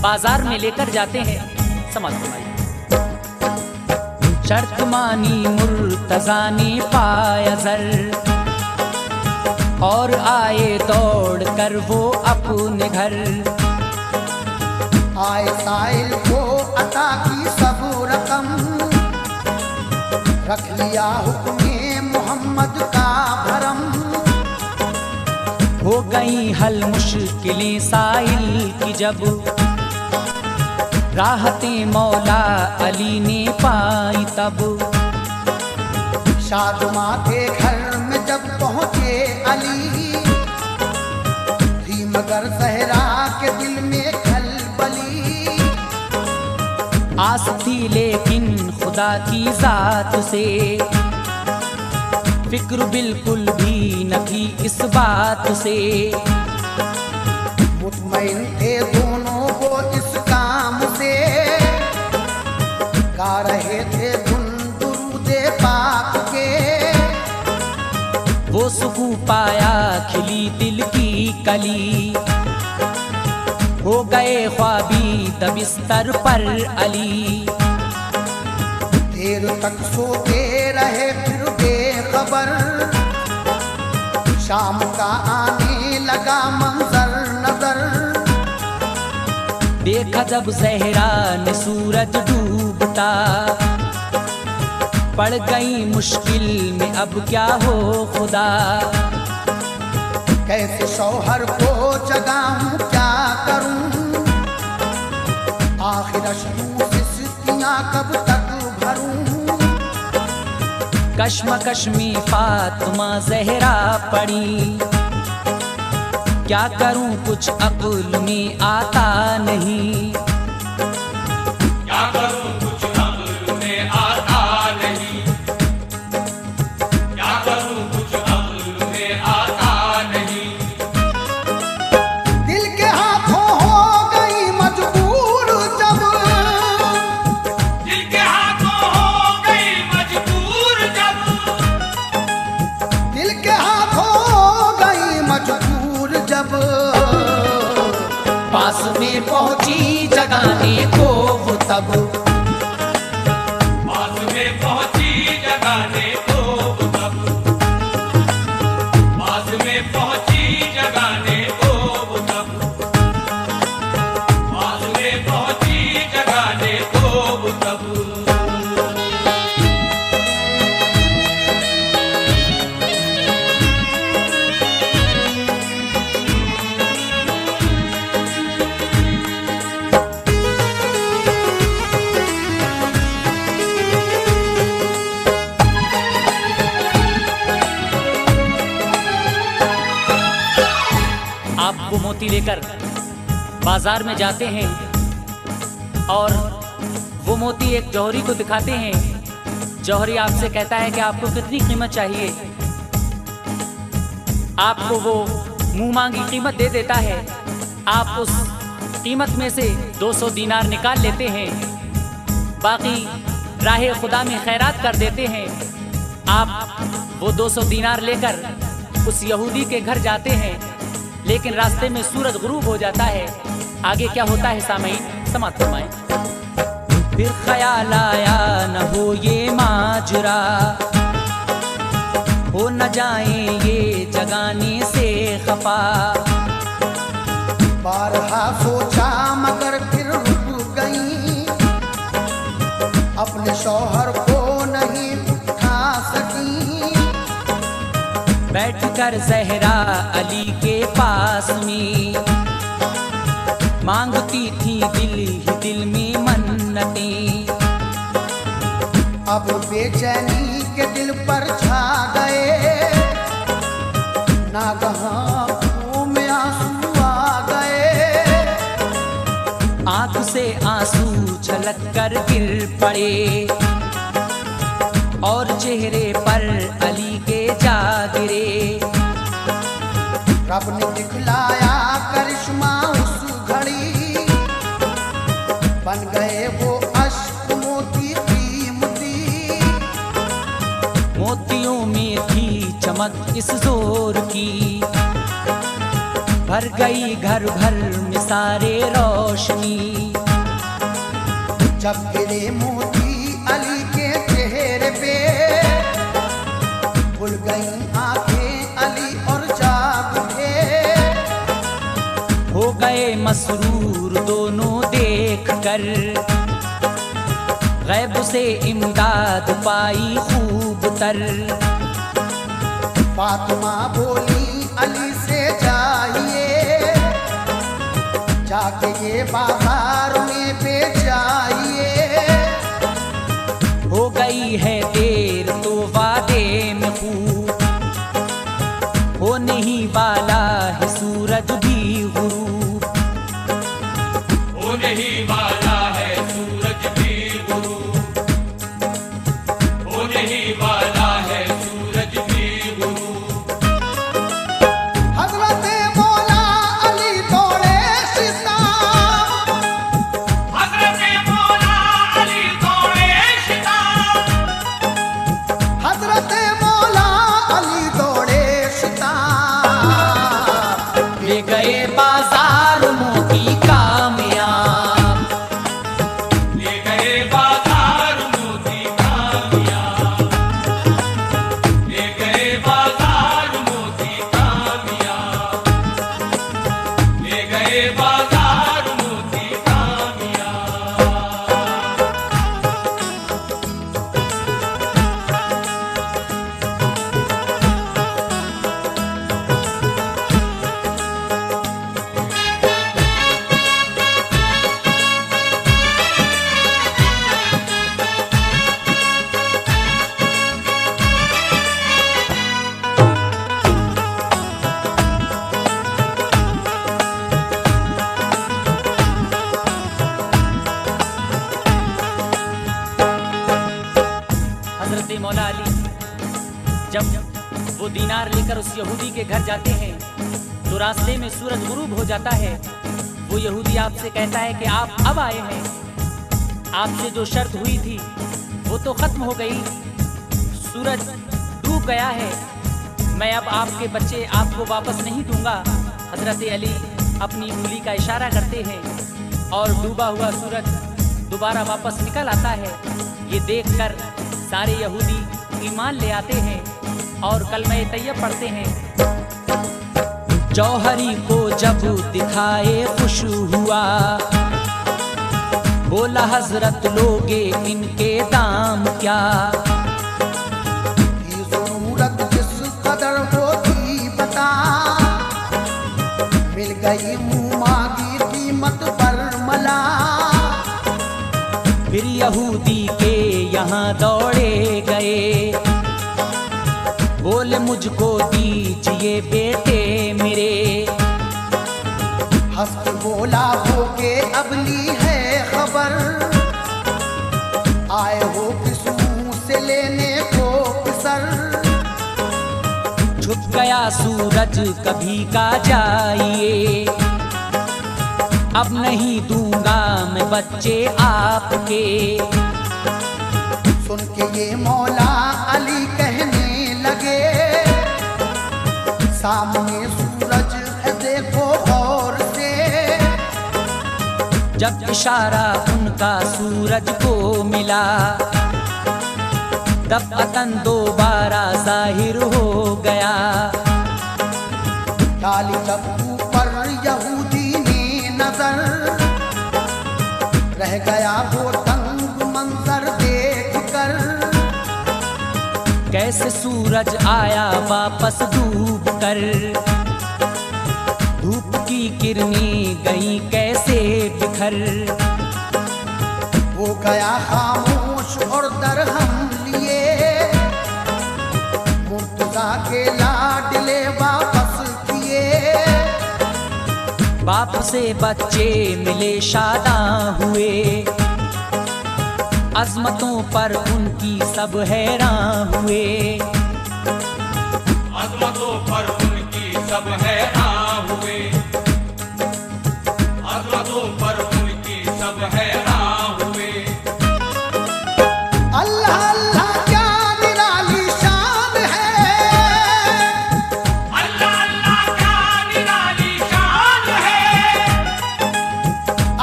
बाजार में लेकर जाते हैं। समझ फरमाइए। शर्त मानी मुर्तजा ने पाया जर, और आए दौड़ कर वो अपने घर। आए साइल को अता की सब रकम, रख लिया हुक्मे मोहम्मद का भरम। हो गई हल मुश्किलें साइल की जब, राहतें मौला अली ने पाई तब। शादमा के घर में जब पहुँचे अली, थी मगर सहरा के दिल में खलबली। आस थी लेकिन खुदा की जात से, फिक्र बिल्कुल भी न थी इस बात से। मुतमईन थे दोनों वो इस काम से, गा रहे थे धुन दुरूदे पाक के। वो सुकून पाया खिली दिल की कली, हो गए ख्वाबी तबिस्तर पर अली। देर तक सोते रहे फिर बेखबर, शाम का आने लगा मंजर नजर। देखा जब जहरा ने सूरज डूबता, पड़ गई मुश्किल में अब क्या हो खुदा। कैसे शौहर को जगाऊं क्या करूं, आखिर अश्रू से सिस्कियां कब तक भरूं। कश्मकश में फातिमा जहरा पड़ी, क्या करूं कुछ अक्ल में आता नहीं। क्या करूं कुछ अक्ल में आता नहीं। क्या करूं कुछ अक्ल में आता नहीं। दिल के हाथों हो गई मजबूर जब, दिल के हाथों हो गई मजबूर जब। दिल के हाथों हो गई मजबूर जब। पास में पहुंची जगाने को वो तब, पास में पहुंची जगाने को तब। पास में पहुंची जगाने को तब। पास में पहुंची जगाने को तब। आप वो मोती लेकर बाजार में जाते हैं और वो मोती एक जौहरी को दिखाते हैं। जौहरी आपसे कहता है कि आपको कितनी कीमत चाहिए। आपको वो मुंह मांगी कीमत दे देता है। आप उस कीमत में से 200 दीनार निकाल लेते हैं, बाकी राह खुदा में खैरात कर देते हैं। आप वो 200 दीनार लेकर उस यहूदी के घर जाते हैं, लेकिन रास्ते में सूरज गुरूब हो जाता है। आगे क्या होता है सामईन, समाअत फरमाएं। फिर ख्याल आया न हो ये माजरा, हो न जाए ये जगाने से खफा। बारहा सोचा मगर फिर रुक गई, अपने शौहर को नहीं उठा सकी। बैठकर ज़हरा अली के पास में मांगती थी दिल ही दिल में मन्नतें। अब बेचैनी के दिल पर छा गए, नागहां आंखों में आंसू आ गए। आंख से आंसू छलक कर गिर पड़े और चेहरे पर अली के जा गिरे। रब ने दिखलाया करिश्मा उस घड़ी, बन गए वो अश्क मोती कीमती। मोतियों में थी चमक इस जोर की, भर गई घर भर में सारे रोशनी। जब गिरे मोती अली के चेहरे पे, खुल गई आंखें अली और जाग उठे। हो गए मसरूर दोनों देख कर, गैब से इमदाद पाई खूब तर। फातिमा बोली अली से जाइए, जाके ये बाजार में बेचाइए। हो गई है देर तो वादे में खूब, होने ही वाला है सूरज भी गुरूब। होने ही वाला है सूरज भी गुरूब, होने ही वाला है सूरज भी गुरूब। हजरत मौला अली तोड़े सितार, हज़रत मौला अली तोड़े शितार, हजरत मौला अली तोड़े सितार। ले गए बाजार मोती कामयाब, ले गए बाजार मोती कामयाब, ले गए बाजार मोती कामयाब, ले गए बाजार मोती कामयाब। हजरत मौला अली जब वो दीनार लेकर उस यहूदी के घर जाते हैं तो रास्ते में सूरज गुरूब हो जाता है। वो यहूदी आपसे कहता है कि आप अब आए हैं, आपसे जो शर्त हुई थी वो तो खत्म हो गई, सूरज डूब गया है, मैं अब आपके बच्चे आपको वापस नहीं दूंगा। हजरत अली अपनी उंगली का इशारा करते हैं और डूबा हुआ सूरज दोबारा वापस निकल आता है। ये देखकर सारे यहूदी ईमान ले आते हैं और कलमे तैयब पढ़ते हैं। जौहरी को जब दिखाए खुश हुआ, बोला हजरत लोगे इनके दाम क्या। ये जरूरत जिस कदर होती बता, मिल गई मुँह मांगी कीमत बरमला। फिर यहूदी के यहाँ दौड़े गए, बोले मुझको दीजिए बेटे मेरे। हंस के बोला हो के अब ली है खबर, आए हो किस मुंह से लेने को सर। छुप गया सूरज कभी का जाइए, अब नहीं दूंगा मैं बच्चे आपके। सुन के ये मौला अली कहने लगे, सामने सूरज है देखो गौर से। जब इशारा उनका सूरज को मिला, तब अतन दोबारा जाहिर हो गया। डाली जब ऊपर यहूदी ने नजर, रह गया वो तंग मंजर देख कर। कैसे सूरज आया वापस डूब कर, धूप की किरणें गई कैसे बिखर। वो गया खामोश और दरहम लिए, मुर्तजा के लाडले वापस किए। बाप से बच्चे मिले शादां हुए, अजमतों पर उनकी सब हैरान हुए। अजमतों पर उनकी सब हैरान हुए, अजमतों पर उनकी सब हैरान हुए। अल्लाह अल्लाह क्या निराली शान है, अल्लाह अल्लाह क्या निराली शान है,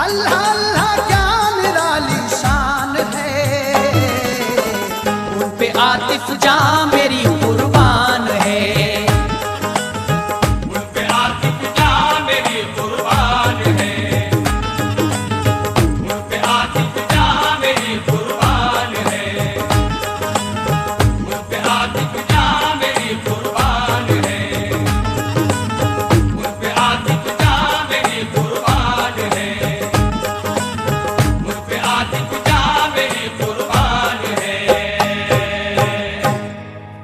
अल्लाह अल्लाह क्या निराली शान है। उन पे आतिफ जाम